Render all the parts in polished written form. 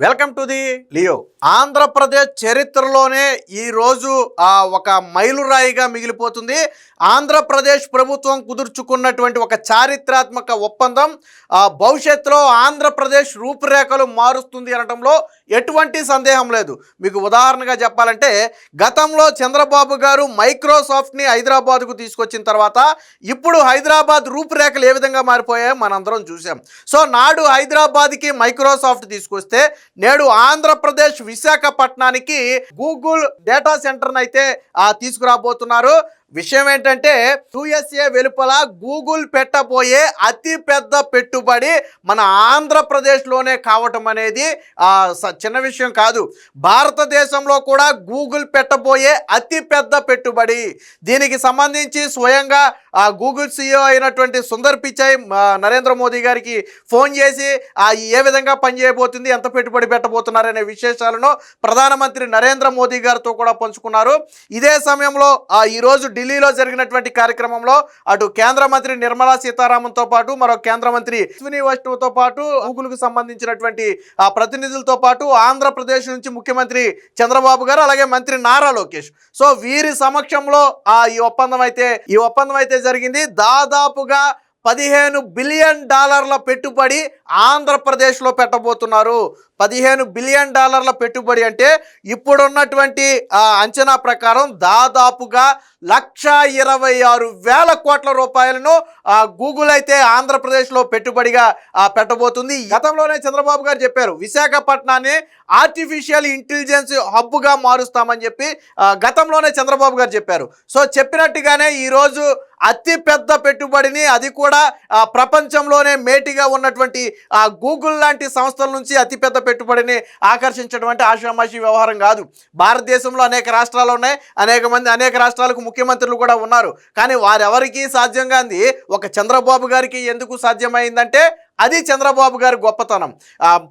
Welcome to the Leo. Andhra Pradesh చరిత్రలోనే ఈరోజు ఒక మైలురాయిగా మిగిలిపోతుంది. ఆంధ్రప్రదేశ్ ప్రభుత్వం కుదుర్చుకున్నటువంటి ఒక చారిత్రాత్మక ఒప్పందం భవిష్యత్తులో ఆంధ్రప్రదేశ్ రూపురేఖలు మారుస్తుంది అనడంలో ఎటువంటి సందేహం లేదు. మీకు ఉదాహరణగా చెప్పాలంటే గతంలో చంద్రబాబు గారు మైక్రోసాఫ్ట్ని హైదరాబాద్కు తీసుకొచ్చిన తర్వాత ఇప్పుడు హైదరాబాద్ రూపురేఖలు ఏ విధంగా మారిపోయాయో మనందరం చూసాం. సో నాడు హైదరాబాద్కి మైక్రోసాఫ్ట్ తీసుకొస్తే నేడు ఆంధ్రప్రదేశ్ విశాఖపట్నానికి గూగుల్ డేటా సెంటర్ని అయితే తీసుకురాబోతున్నారు. విషయం ఏంటంటే యుఎస్ఏ వెలుపల గూగుల్ పెట్టబోయే అతి పెద్ద పెట్టుబడి మన ఆంధ్రప్రదేశ్లోనే కావటం అనేది చిన్న విషయం కాదు. భారతదేశంలో కూడా గూగుల్ పెట్టబోయే అతి పెద్ద పెట్టుబడి. దీనికి సంబంధించి స్వయంగా గూగుల్ CEO అయినటువంటి సుందర్ పిచాయ్ నరేంద్ర మోదీ గారికి ఫోన్ చేసి ఏ విధంగా పనిచేయబోతుంది, ఎంత పెట్టుబడి పెట్టబోతున్నారనే విశేషాలను ప్రధానమంత్రి నరేంద్ర మోదీ గారితో కూడా పంచుకున్నారు. ఇదే సమయంలో ఈరోజు ఢిల్లీలో జరిగినటువంటి కార్యక్రమంలో అటు కేంద్ర మంత్రి నిర్మలా సీతారామన్తో పాటు మరో కేంద్ర మంత్రి అశ్విని వైష్ణవ్తో పాటు గూగుల్కు సంబంధించినటువంటి ప్రతినిధులతో పాటు ఆంధ్రప్రదేశ్ నుంచి ముఖ్యమంత్రి చంద్రబాబు గారు అలాగే మంత్రి నారా లోకేష్, సో వీరి సమక్షంలో ఈ ఒప్పందం అయితే జరిగింది. దాదాపుగా $15 బిలియన్ పెట్టుబడి ఆంధ్రప్రదేశ్లో పెట్టబోతున్నారు. $15 బిలియన్ పెట్టుబడి అంటే ఇప్పుడున్నటువంటి అంచనా ప్రకారం దాదాపుగా 126,000 కోట్ల రూపాయలను గూగుల్ అయితే ఆంధ్రప్రదేశ్లో పెట్టుబడిగా పెట్టబోతుంది. గతంలోనే చంద్రబాబు గారు చెప్పారు విశాఖపట్నాన్ని ఆర్టిఫిషియల్ ఇంటెలిజెన్స్ హబ్గా మారుస్తామని చెప్పి గతంలోనే చంద్రబాబు గారు చెప్పారు. సో చెప్పినట్టుగానే ఈరోజు అతి పెద్ద పెట్టుబడిని, అది కూడా ప్రపంచంలోనే మేటిగా ఉన్నటువంటి గూగుల్ లాంటి సంస్థల నుంచి అతిపెద్ద పెట్టుబడిని ఆకర్షించడం అంటే ఆషామాషి వ్యవహారం కాదు. భారతదేశంలో అనేక రాష్ట్రాలు ఉన్నాయి, అనేక రాష్ట్రాలకు ముఖ్యమంత్రులు కూడా ఉన్నారు. కానీ వారెవరికి సాధ్యం కాంది ఒక చంద్రబాబు గారికి ఎందుకు సాధ్యమైందంటే అది చంద్రబాబు గారి గొప్పతనం.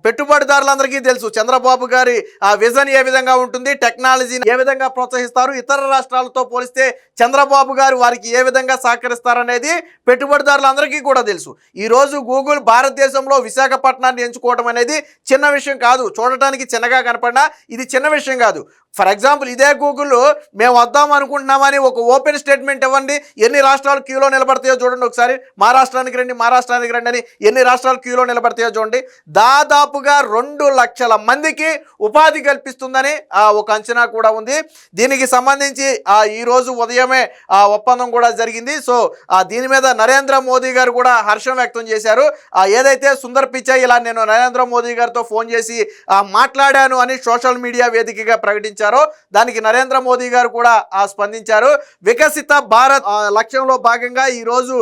పెట్టుబడిదారులందరికీ తెలుసు చంద్రబాబు గారి విజన్ ఏ విధంగా ఉంటుంది, టెక్నాలజీని ఏ విధంగా ప్రోత్సహిస్తారు, ఇతర రాష్ట్రాలతో పోలిస్తే చంద్రబాబు గారు వారికి ఏ విధంగా సహకరిస్తారనేది పెట్టుబడిదారులందరికీ కూడా తెలుసు. ఈరోజు గూగుల్ భారతదేశంలో విశాఖపట్నాన్ని ఎంచుకోవడం అనేది చిన్న విషయం కాదు. చూడటానికి చిన్నగా కనపడినా ఇది చిన్న విషయం కాదు. ఫర్ ఎగ్జాంపుల్ ఇదే గూగుల్ మేము వద్దాం అనుకుంటున్నామని ఒక ఓపెన్ స్టేట్మెంట్ ఇవ్వండి, ఎన్ని రాష్ట్రాలు క్యూలో నిలబడతాయో చూడండి. ఒకసారి మహారాష్ట్రానికి రండి అని ఎన్ని రాష్ట్రాలు క్యూలో నిలబడతాయో చూడండి. దాదాపుగా 2 లక్షల మందికి ఉపాధి కల్పిస్తుందని ఒక అంచనా కూడా ఉంది. దీనికి సంబంధించి ఈరోజు ఉదయమే ఒప్పందం కూడా జరిగింది. సో దీని మీద నరేంద్ర మోదీ గారు కూడా హర్షం వ్యక్తం చేశారు. ఏదైతే సుందర్ పిచాయ్ ఇలా నేను నరేంద్ర మోదీ గారితో ఫోన్ చేసి మాట్లాడాను అని సోషల్ మీడియా వేదికగా ప్రకటించారు, దానికి నరేంద్ర మోదీ గారు కూడా స్పందించారు. వికసిత భారత్ లక్ష్యంలో భాగంగా ఈరోజు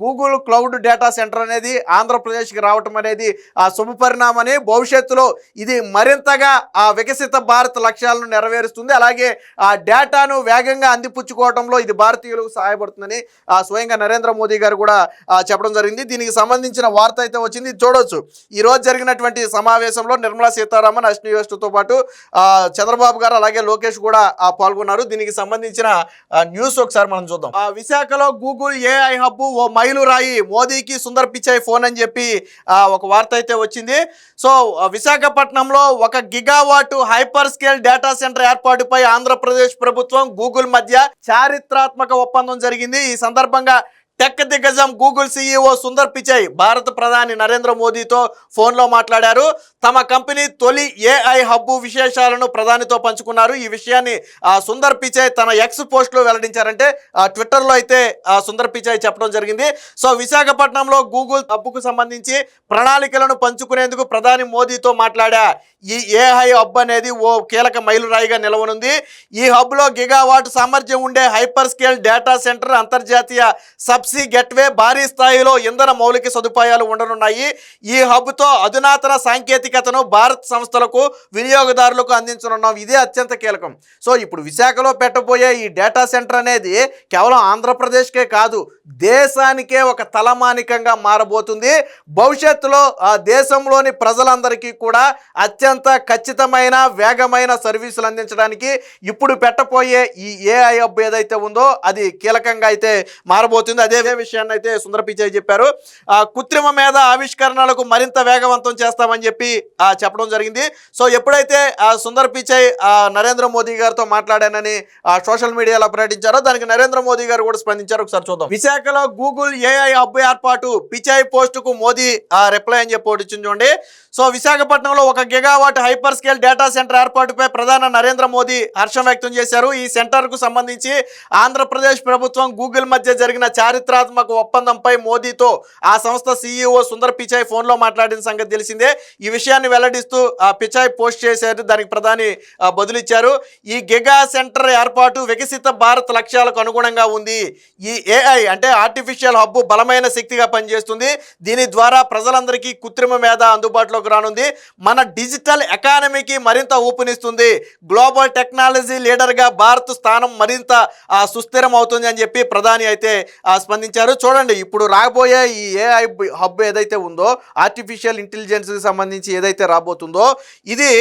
గూగుల్ క్లౌడ్ డేటా సెంటర్ అనేది ఆంధ్రప్రదేశ్కి రావటం అనేది శుభపరిణామని, భవిష్యత్తులో ఇది మరింతగా వికసిత భారత్ లక్ష్యాలను నెరవేరుస్తుంది. అలాగే డేటాను వేగంగా అందిపుచ్చుకోవడంలో ఇది భారతీయులకు సహాయపడుతుందని స్వయంగా నరేంద్ర మోదీ గారు కూడా చెప్పడం జరిగింది. దీనికి సంబంధించిన వార్త అయితే వచ్చింది, చూడొచ్చు. ఈరోజు జరిగినటువంటి సమావేశంలో నిర్మలా సీతారామన్, అశ్విని వైష్ణవ్తో పాటు చంద్రబాబు గారు అలాగే లోకేష్ కూడా పాల్గొన్నారు. దీనికి సంబంధించిన న్యూస్ ఒకసారి మనం చూద్దాం. విశాఖలో గూగుల్ AI హబ్ ఓ మైలురాయి, మోదీకి సుందర్ పిచాయ్ ఫోన్ అని చెప్పి ఒక వార్త అయితే వచ్చింది. సో విశాఖపట్నంలో 1 gigawatt hyper scale data centre ఏర్పాటుపై ఆంధ్రప్రదేశ్ ప్రభుత్వం గూగుల్ మధ్య చారిత్రాత్మక ఒప్పందం జరిగింది. ఈ సందర్భంగా టెక్ దిగ్గజం గూగుల్ CEO సుందర్ పిచాయ్ భారత ప్రధాని నరేంద్ర మోదీతో ఫోన్లో మాట్లాడారు. తమ కంపెనీ తొలి AI హబ్ విశేషాలను ప్రధానితో పంచుకున్నారు. ఈ విషయాన్ని సుందర్ పిచాయ్ తన ఎక్స్ పోస్ట్లో వెల్లడించారంటే ట్విట్టర్లో అయితే సుందర్ పిచాయ్ చెప్పడం జరిగింది. సో విశాఖపట్నంలో గూగుల్ హబ్కు సంబంధించి ప్రణాళికలను పంచుకునేందుకు ప్రధాని మోదీతో మాట్లాడా. ఈ AI హబ్ అనేది ఓ కీలక మైలురాయిగా నిలవనుంది. ఈ హబ్లో గిగావాట్ సామర్థ్యం ఉండే హైపర్ స్కేల్ డేటా సెంటర్, అంతర్జాతీయ సబ్సీ గెట్వే, భారీ స్థాయిలో ఇంధన మౌలిక సదుపాయాలు ఉండనున్నాయి. ఈ హబ్తో అధునాతన సాంకేతికతను భారత్ సంస్థలకు, వినియోగదారులకు అందించనున్నాం. ఇదే అత్యంత కీలకం. సో ఇప్పుడు విశాఖలో పెట్టబోయే ఈ డేటా సెంటర్ అనేది కేవలం ఆంధ్రప్రదేశ్కే కాదు, దేశానికే ఒక తలమానికంగా మారబోతుంది. భవిష్యత్తులో దేశంలోని ప్రజలందరికీ కూడా అత్యంత అత్యంత ఖచ్చితమైన వేగమైన సర్వీసులు అందించడానికి ఇప్పుడు పెట్టబోయే ఈ ఏఐ హబ్ ఏదైతే ఉందో అది కీలకంగా అయితే మారబోతుంది. అదే విషయాన్ని అయితే సుందర్ పిచాయ్ చెప్పారు. కృత్రిమ మేధ ఆవిష్కరణలకు మరింత వేగవంతం చేస్తామని చెప్పి చెప్పడం జరిగింది. సో ఎప్పుడైతే సుందర్ పిచాయ్ నరేంద్ర మోదీ గారితో మాట్లాడానని సోషల్ మీడియాలో ప్రకటించారో దానికి నరేంద్ర మోదీ గారు కూడా స్పందించారు. ఒకసారి చూద్దాం. విశాఖలో గూగుల్ ఏఐ హబ్ ఏర్పాటు, పిచాయ్ పోస్ట్ కు మోదీ రిప్లై అని చెప్పి వచ్చింది చూడండి. సో విశాఖపట్నంలో 1 gigawatt hyper scale data centre ఏర్పాటుపై ప్రధాని నరేంద్ర మోదీ హర్షం వ్యక్తం చేశారు. ఈ సెంటర్ కు సంబంధించి ఆంధ్రప్రదేశ్ ప్రభుత్వం గూగుల్ మధ్య జరిగిన చారిత్రాత్మక ఒప్పందంపై మోదీతో ఆ సంస్థ CEO సుందర్ పిచాయ్ ఫోన్లో మాట్లాడిన సంగతి తెలిసిందే. ఈ విషయాన్ని వెల్లడిస్తూ పిచాయ్ పోస్ట్ చేశారు. దానికి ప్రధాని బదులిచ్చారు. ఈ గిగా సెంటర్ ఏర్పాటు వికసిత భారత్ లక్ష్యాలకు అనుగుణంగా ఉంది. ఈ ఏఐ అంటే ఆర్టిఫిషియల్ హబ్ బలమైన శక్తిగా పనిచేస్తుంది. దీని ద్వారా ప్రజలందరికీ కృత్రిమ మేధ అందుబాటులోకి రానుంది. మన డిజిటల్ ఎకానమీకి మరింత ఊపునిస్తుంది. గ్లోబల్ టెక్నాలజీ లీడర్గా భారత్ స్థానం మరింత సుస్థిరం అవుతుంది అని చెప్పి ప్రధాని అయితే స్పందించారు. చూడండి, ఇప్పుడు రాబోయే ఈ ఏఐ హబ్ ఏదైతే ఉందో ఆర్టిఫిషియల్ ఇంటెలిజెన్స్కి సంబంధించి ఏదైతే రాబోతుందో ఇది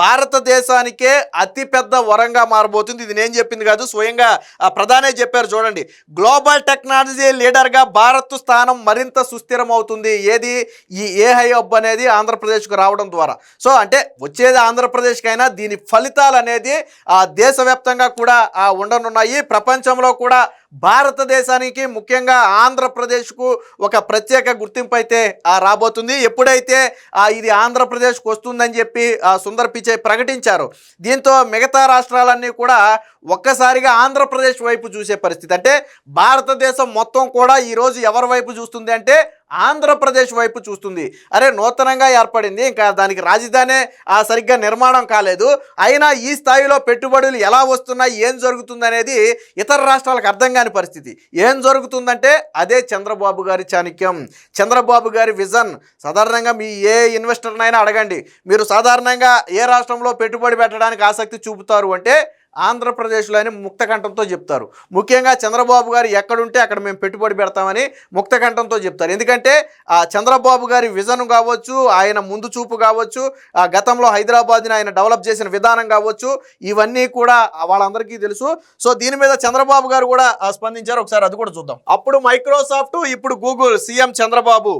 భారతదేశానికే అతిపెద్ద వరంగా మారబోతుంది. ఇది నేను చెప్పింది కాదు, స్వయంగా ప్రధానే చెప్పారు. చూడండి, గ్లోబల్ టెక్నాలజీ లీడర్గా భారత్ స్థానం మరింత సుస్థిరం అవుతుంది. ఏది ఈ ఏఐ హబ్ అనేది ఆంధ్రప్రదేశ్కు రావడం ద్వారా. సో అంటే వచ్చేది ఆంధ్రప్రదేశ్కైనా దీని ఫలితాలు అనేది దేశవ్యాప్తంగా కూడా ఉండనున్నాయి. ప్రపంచంలో కూడా భారతదేశానికి ముఖ్యంగా ఆంధ్రప్రదేశ్కు ఒక ప్రత్యేక గుర్తింపు అయితే రాబోతుంది. ఎప్పుడైతే ఇది ఆంధ్రప్రదేశ్కు వస్తుందని చెప్పి సుందర్ పిచాయ్ ప్రకటించారు, దీంతో మిగతా రాష్ట్రాలన్నీ కూడా ఒక్కసారిగా ఆంధ్రప్రదేశ్ వైపు చూసే పరిస్థితి. అంటే భారతదేశం మొత్తం కూడా ఈరోజు ఎవరి వైపు చూస్తుంది అంటే ఆంధ్రప్రదేశ్ వైపు చూస్తుంది. అరే, నూతనంగా ఏర్పడింది, ఇంకా దానికి రాజధానే సరిగ్గా నిర్మాణం కాలేదు, అయినా ఈ స్థాయిలో పెట్టుబడులు ఎలా వస్తున్నాయి, ఏం జరుగుతుంది అనేది ఇతర రాష్ట్రాలకు అర్థం కాని పరిస్థితి. ఏం జరుగుతుందంటే అదే చంద్రబాబు గారి చాణక్యం, చంద్రబాబు గారి విజన్. సాధారణంగా మీ ఏ ఇన్వెస్టర్నైనా అడగండి, మీరు సాధారణంగా ఏ రాష్ట్రంలో పెట్టుబడి పెట్టడానికి ఆసక్తి చూపుతారు అంటే ఆంధ్రప్రదేశ్లో అని ముక్తకంఠంతో చెప్తారు. ముఖ్యంగా చంద్రబాబు గారు ఎక్కడుంటే అక్కడ మేము పెట్టుబడి పెడతామని ముక్తకంఠంతో చెప్తారు. ఎందుకంటే చంద్రబాబు గారి విజన్ కావచ్చు, ఆయన ముందు చూపు కావచ్చు, గతంలో హైదరాబాద్ని ఆయన డెవలప్ చేసిన విధానం కావచ్చు, ఇవన్నీ కూడా వాళ్ళందరికీ తెలుసు. సో దీని మీద చంద్రబాబు గారు కూడా స్పందించారు. ఒకసారి అది కూడా చూద్దాం. అప్పుడు మైక్రోసాఫ్ట్, ఇప్పుడు Google. CM Chandrababu.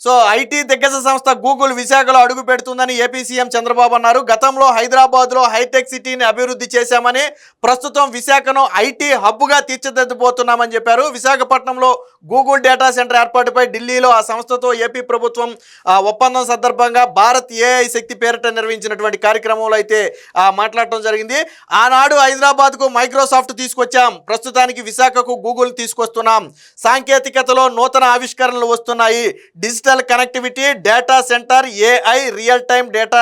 So IT దిగ్గజ సంస్థ గూగుల్ విశాఖలో అడుగు పెడుతుందని ఏపీ సీఎం చంద్రబాబు అన్నారు. గతంలో హైదరాబాద్లో హైటెక్ సిటీని అభివృద్ధి చేశామని, ప్రస్తుతం విశాఖను ఐటీ హబ్గా తీర్చిదిద్దబోతున్నామని చెప్పారు. విశాఖపట్నంలో గూగుల్ డేటా సెంటర్ ఏర్పాటుపై ఢిల్లీలో ఆ సంస్థతో ఏపీ ప్రభుత్వం ఒప్పందం సందర్భంగా భారత్ ఏఐ శక్తి పేరిట నిర్వహించినటువంటి కార్యక్రమంలో అయితే మాట్లాడటం జరిగింది. ఆనాడు హైదరాబాద్కు మైక్రోసాఫ్ట్ తీసుకొచ్చాం, ప్రస్తుతానికి విశాఖకు గూగుల్ తీసుకొస్తున్నాం. సాంకేతికతలో నూతన ఆవిష్కరణలు వస్తున్నాయి. Digital connectivity, data centre, AI, real time data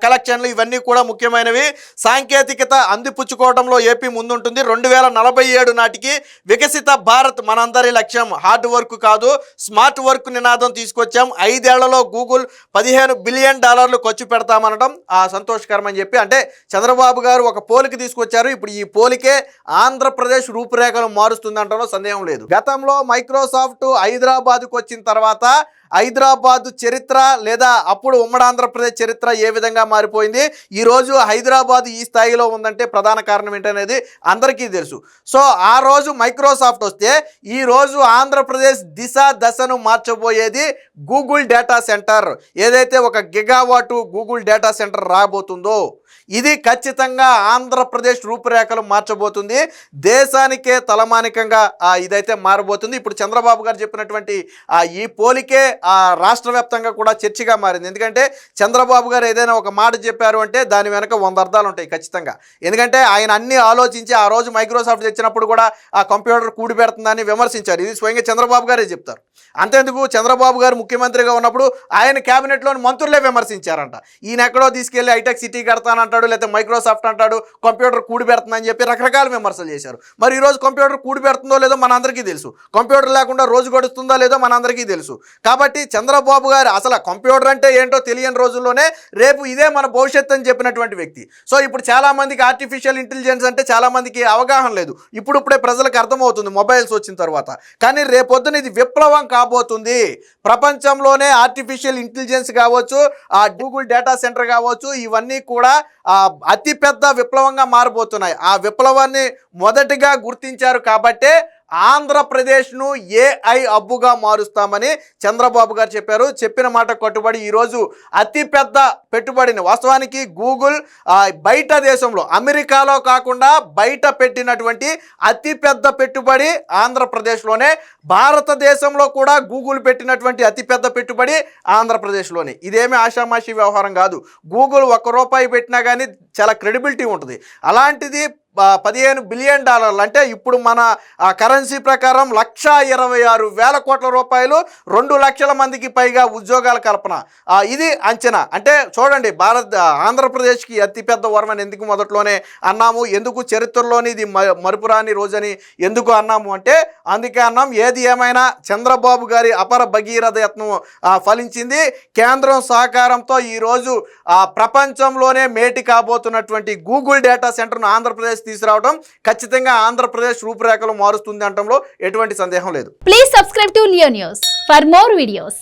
కలెక్షన్లు ఇవన్నీ కూడా ముఖ్యమైనవి. సాంకేతికత అందిపుచ్చుకోవడంలో ఏపీ ముందుంటుంది. 2047 నాటికి వికసిత భారత్ మనందరి లక్ష్యం. హార్డ్ వర్క్ కాదు, స్మార్ట్ వర్క్ నినాదం తీసుకొచ్చాం. 5 ఏళ్లలో గూగుల్ $15 బిలియన్ ఖర్చు పెడతామనడం సంతోషకరం అని చెప్పి, అంటే చంద్రబాబు గారు ఒక పోలిక తీసుకొచ్చారు. ఇప్పుడు ఈ పోలికే ఆంధ్రప్రదేశ్ రూపురేఖలు మారుస్తుంది అంటలో సందేహం లేదు. గతంలో మైక్రోసాఫ్ట్ హైదరాబాద్కు వచ్చిన తర్వాత హైదరాబాద్ చరిత్ర లేదా అప్పుడు ఉమ్మడి ఆంధ్రప్రదేశ్ చరిత్ర ఏ విధంగా మారిపోయింది, ఈరోజు హైదరాబాద్ ఈ స్థాయిలో ఉందంటే ప్రధాన కారణం ఏంటనేది అందరికీ తెలుసు. సో ఆ రోజు మైక్రోసాఫ్ట్ వస్తే ఈరోజు ఆంధ్రప్రదేశ్ దశను మార్చబోయేది గూగుల్ డేటా సెంటర్. ఏదైతే 1 గిగావాట్ గూగుల్ డేటా సెంటర్ రాబోతుందో ఇది ఖచ్చితంగా ఆంధ్రప్రదేశ్ రూపురేఖలు మార్చబోతుంది. దేశానికే తలమానికంగా ఇదైతే మారబోతుంది. ఇప్పుడు చంద్రబాబు గారు చెప్పినటువంటి ఈ పోలికే రాష్ట్ర వ్యాప్తంగా కూడా చర్చగా మారింది. ఎందుకంటే చంద్రబాబు గారు ఏదైనా ఒక మాట చెప్పారు అంటే దాని వెనక 100 అర్థాలు ఉంటాయి ఖచ్చితంగా. ఎందుకంటే ఆయన అన్ని ఆలోచించి ఆ రోజు మైక్రోసాఫ్ట్ తెచ్చినప్పుడు కూడా ఆ కంప్యూటర్ కూడి పెడుతుందని విమర్శించారు. ఇది స్వయంగా చంద్రబాబు గారే చెప్తారు. అంతేందుకు చంద్రబాబు గారు ముఖ్యమంత్రిగా ఉన్నప్పుడు ఆయన క్యాబినెట్లోని మంత్రులే విమర్శించారంట. ఈయన ఎక్కడో తీసుకెళ్లి హైటెక్ సిటీ కడతానంటాడు, లేకపోతే మైక్రోసాఫ్ట్ అంటాడు, కంప్యూటర్ కూడి పెడుతుందని చెప్పి రకరకాల విమర్శలు చేశారు. మరి ఈరోజు కంప్యూటర్ కూడి పెడుతుందో లేదో మనందరికీ తెలుసు, కంప్యూటర్ లేకుండా రోజు గడుస్తుందో లేదో మనందరికీ తెలుసు. కాబట్టి కాబట్టి చంద్రబాబు గారు అసలు కంప్యూటర్ అంటే ఏంటో తెలియని రోజుల్లోనే రేపు ఇదే మన భవిష్యత్తు అని చెప్పినటువంటి వ్యక్తి. సో ఇప్పుడు చాలా మందికి ఆర్టిఫిషియల్ ఇంటెలిజెన్స్ అంటే చాలా మందికి అవగాహన లేదు. ఇప్పుడే ప్రజలకు అర్థమవుతుంది మొబైల్స్ వచ్చిన తర్వాత. కానీ రేపొద్దున ఇది విప్లవం కాబోతుంది. ప్రపంచంలోనే ఆర్టిఫిషియల్ ఇంటెలిజెన్స్ కావచ్చు, ఆ గూగుల్ డేటా సెంటర్ కావచ్చు, ఇవన్నీ కూడా అతిపెద్ద విప్లవంగా మారబోతున్నాయి. ఆ విప్లవాన్ని మొదటిగా గుర్తించారు కాబట్టే ఆంధ్రప్రదేశ్ను ఏఐ హబ్బుగా మారుస్తామని చంద్రబాబు గారు చెప్పారు. చెప్పిన మాట కట్టుబడి ఈరోజు అతిపెద్ద పెట్టుబడిని, వాస్తవానికి గూగుల్ బయట దేశంలో అమెరికాలో కాకుండా బయట పెట్టినటువంటి అతిపెద్ద పెట్టుబడి ఆంధ్రప్రదేశ్లోనే. భారతదేశంలో కూడా గూగుల్ పెట్టినటువంటి అతిపెద్ద పెట్టుబడి ఆంధ్రప్రదేశ్లోనే. ఇదేమీ ఆషామాషి వ్యవహారం కాదు. గూగుల్ ₹1 పెట్టినా కానీ చాలా క్రెడిబిలిటీ ఉంటుంది. అలాంటిది $15 బిలియన్, అంటే ఇప్పుడు మన కరెన్సీ ప్రకారం ₹126,000 2 లక్షల మందికి పైగా ఉద్యోగాల కల్పన. ఇది అంచనా. అంటే చూడండి, ఆంధ్రప్రదేశ్కి అతిపెద్ద వరం అని ఎందుకు మొదట్లోనే అన్నాము, ఎందుకు చరిత్రలోని ఇది మరుపురాని రోజని ఎందుకు అన్నాము అంటే అందుకే అన్నాం. ఏది ఏమైనా చంద్రబాబు గారి అపర భగీరథ యత్నం ఫలించింది. కేంద్రం సహకారంతో ఈరోజు ప్రపంచంలోనే మేటి కాబోతున్నటువంటి గూగుల్ డేటా సెంటర్ను ఆంధ్రప్రదేశ్ తీసుకురావడం ఖచ్చితంగా ఆంధ్రప్రదేశ్ రూపురేఖలు మారుస్తుంది అనడంలో ఎటువంటి సందేహం లేదు. Please subscribe to Leo news for more videos.